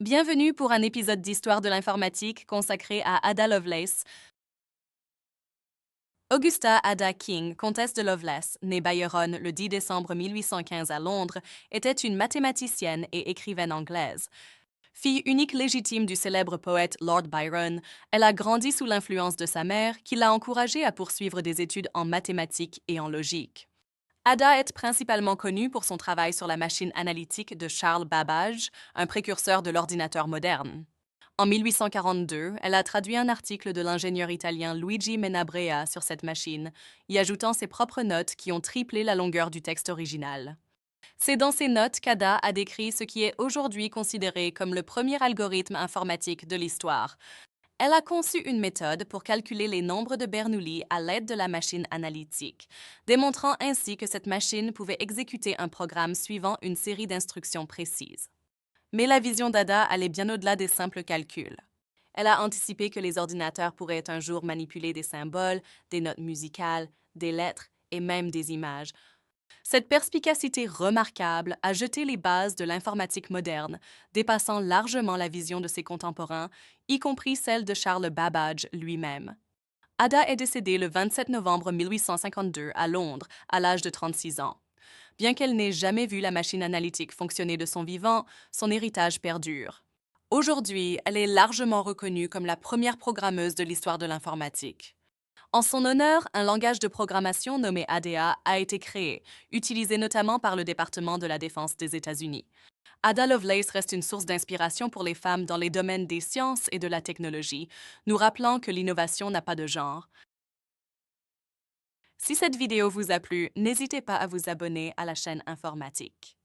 Bienvenue pour un épisode d'Histoire de l'informatique consacré à Ada Lovelace. Augusta Ada King, comtesse de Lovelace, née Byron le 10 décembre 1815 à Londres, était une mathématicienne et écrivaine anglaise. Fille unique légitime du célèbre poète Lord Byron, elle a grandi sous l'influence de sa mère qui l'a encouragée à poursuivre des études en mathématiques et en logique. Ada est principalement connue pour son travail sur la machine analytique de Charles Babbage, un précurseur de l'ordinateur moderne. En 1842, elle a traduit un article de l'ingénieur italien Luigi Menabrea sur cette machine, y ajoutant ses propres notes qui ont triplé la longueur du texte original. C'est dans ces notes qu'Ada a décrit ce qui est aujourd'hui considéré comme le premier algorithme informatique de l'histoire. Elle a conçu une méthode pour calculer les nombres de Bernoulli à l'aide de la machine analytique, démontrant ainsi que cette machine pouvait exécuter un programme suivant une série d'instructions précises. Mais la vision d'Ada allait bien au-delà des simples calculs. Elle a anticipé que les ordinateurs pourraient un jour manipuler des symboles, des notes musicales, des lettres et même des images. Cette perspicacité remarquable a jeté les bases de l'informatique moderne, dépassant largement la vision de ses contemporains, y compris celle de Charles Babbage lui-même. Ada est décédée le 27 novembre 1852 à Londres, à l'âge de 36 ans. Bien qu'elle n'ait jamais vu la machine analytique fonctionner de son vivant, son héritage perdure. Aujourd'hui, elle est largement reconnue comme la première programmeuse de l'histoire de l'informatique. En son honneur, un langage de programmation nommé ADA a été créé, utilisé notamment par le département de la Défense des États-Unis. Ada Lovelace reste une source d'inspiration pour les femmes dans les domaines des sciences et de la technologie, nous rappelant que l'innovation n'a pas de genre. Si cette vidéo vous a plu, n'hésitez pas à vous abonner à la chaîne informatique.